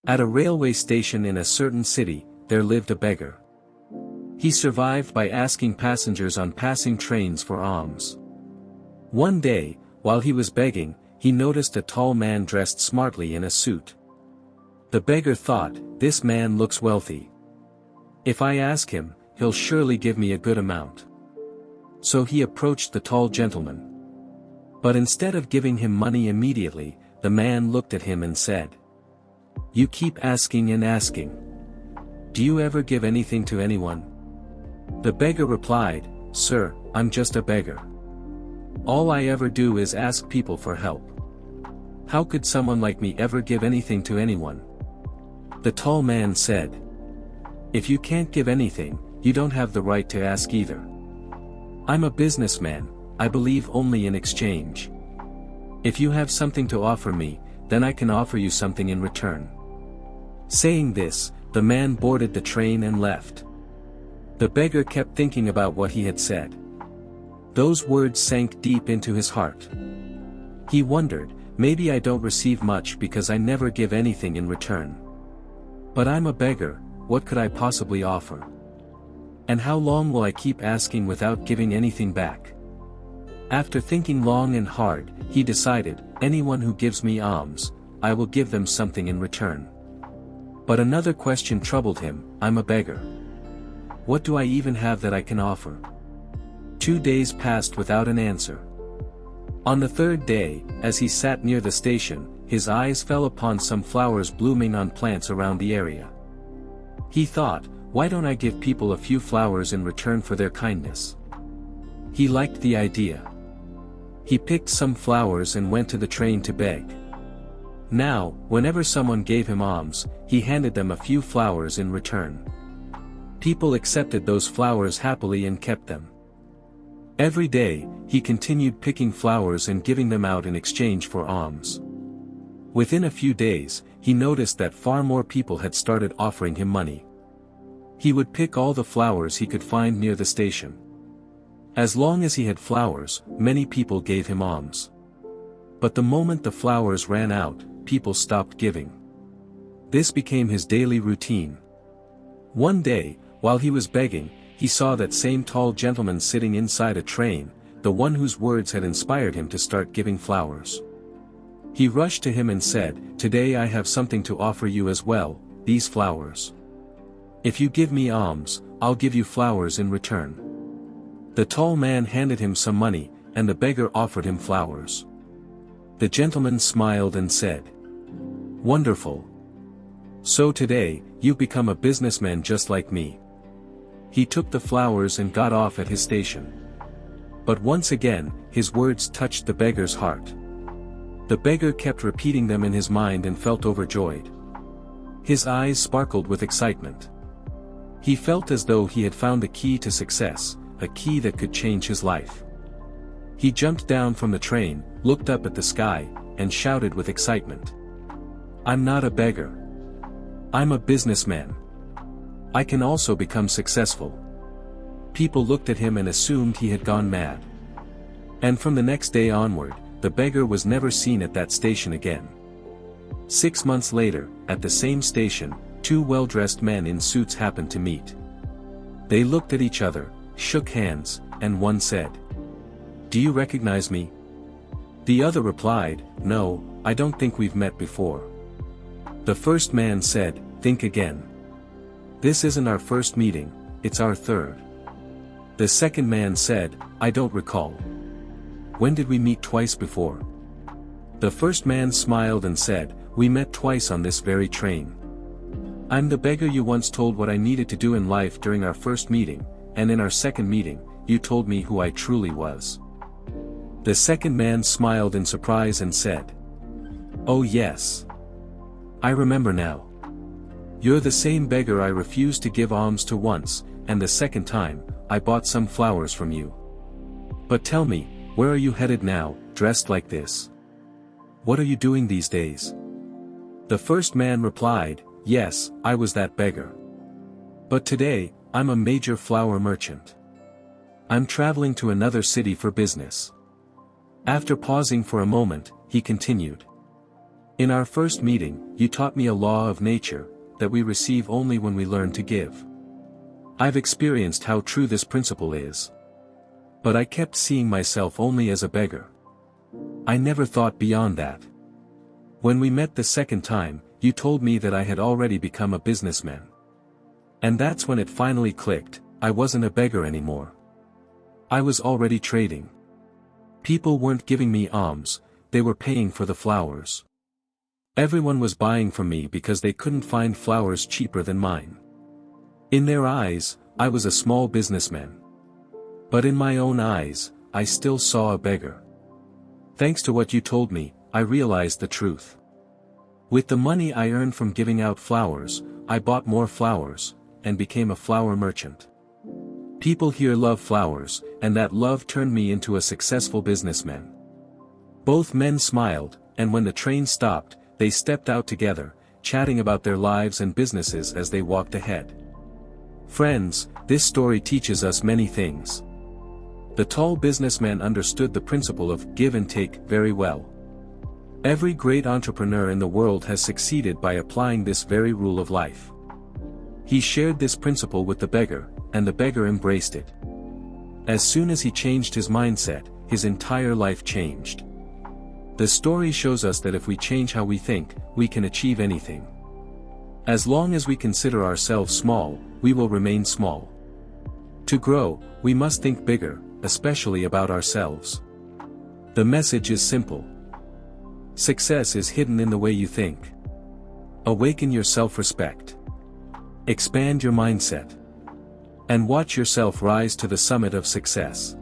At a railway station in a certain city, there lived a beggar. He survived by asking passengers on passing trains for alms. One day, while he was begging, he noticed a tall man dressed smartly in a suit. The beggar thought, "This man looks wealthy. If I ask him, he'll surely give me a good amount." So he approached the tall gentleman. But instead of giving him money immediately, the man looked at him and said, "You keep asking and asking. Do you ever give anything to anyone?" The beggar replied, "Sir, I'm just a beggar. All I ever do is ask people for help. How could someone like me ever give anything to anyone?" The tall man said, "If you can't give anything, you don't have the right to ask either. I'm a businessman, I believe only in exchange. If you have something to offer me, then I can offer you something in return." Saying this, the man boarded the train and left. The beggar kept thinking about what he had said. Those words sank deep into his heart. He wondered, maybe I don't receive much because I never give anything in return. But I'm a beggar, what could I possibly offer? And how long will I keep asking without giving anything back? After thinking long and hard, he decided, anyone who gives me alms, I will give them something in return. But another question troubled him, I'm a beggar. What do I even have that I can offer? 2 days passed without an answer. On the third day, as he sat near the station, his eyes fell upon some flowers blooming on plants around the area. He thought, why don't I give people a few flowers in return for their kindness? He liked the idea. He picked some flowers and went to the train to beg. Now, whenever someone gave him alms, he handed them a few flowers in return. People accepted those flowers happily and kept them. Every day, he continued picking flowers and giving them out in exchange for alms. Within a few days, he noticed that far more people had started offering him money. He would pick all the flowers he could find near the station. As long as he had flowers, many people gave him alms. But the moment the flowers ran out, people stopped giving. This became his daily routine. One day, while he was begging, he saw that same tall gentleman sitting inside a train, the one whose words had inspired him to start giving flowers. He rushed to him and said, "Today I have something to offer you as well, these flowers. If you give me alms, I'll give you flowers in return." The tall man handed him some money, and the beggar offered him flowers. The gentleman smiled and said, "Wonderful. So today, you've become a businessman just like me." He took the flowers and got off at his station. But once again, his words touched the beggar's heart. The beggar kept repeating them in his mind and felt overjoyed. His eyes sparkled with excitement. He felt as though he had found the key to success, a key that could change his life. He jumped down from the train, looked up at the sky, and shouted with excitement, "I'm not a beggar. I'm a businessman. I can also become successful." People looked at him and assumed he had gone mad. And from the next day onward, the beggar was never seen at that station again. 6 months later, at the same station, 2 well-dressed men in suits happened to meet. They looked at each other, shook hands, and one said, "Do you recognize me?" The other replied, "No, I don't think we've met before." The first man said, "Think again. This isn't our first meeting, it's our third." The second man said, "I don't recall. When did we meet twice before?" The first man smiled and said, "We met twice on this very train. I'm the beggar you once told what I needed to do in life during our first meeting, and in our second meeting, you told me who I truly was." The second man smiled in surprise and said, "Oh yes. I remember now. You're the same beggar I refused to give alms to once, and the second time, I bought some flowers from you. But tell me, where are you headed now, dressed like this? What are you doing these days?" The first man replied, "Yes, I was that beggar. But today, I'm a major flower merchant. I'm traveling to another city for business." After pausing for a moment, he continued, In our first meeting, you taught me a law of nature, that we receive only when we learn to give. I've experienced how true this principle is. But I kept seeing myself only as a beggar. I never thought beyond that. When we met the second time, you told me that I had already become a businessman. And that's when it finally clicked, I wasn't a beggar anymore. I was already trading. People weren't giving me alms, they were paying for the flowers. Everyone was buying from me because they couldn't find flowers cheaper than mine. In their eyes, I was a small businessman. But in my own eyes, I still saw a beggar. Thanks to what you told me, I realized the truth. With the money I earned from giving out flowers, I bought more flowers, and became a flower merchant. People here love flowers, and that love turned me into a successful businessman. Both men smiled, and when the train stopped, they stepped out together, chatting about their lives and businesses as they walked ahead. Friends, this story teaches us many things. The tall businessman understood the principle of give and take very well. Every great entrepreneur in the world has succeeded by applying this very rule of life. He shared this principle with the beggar, and the beggar embraced it. As soon as he changed his mindset, his entire life changed. The story shows us that if we change how we think, we can achieve anything. As long as we consider ourselves small, we will remain small. To grow, we must think bigger, especially about ourselves. The message is simple. Success is hidden in the way you think. Awaken your self-respect. Expand your mindset. And watch yourself rise to the summit of success.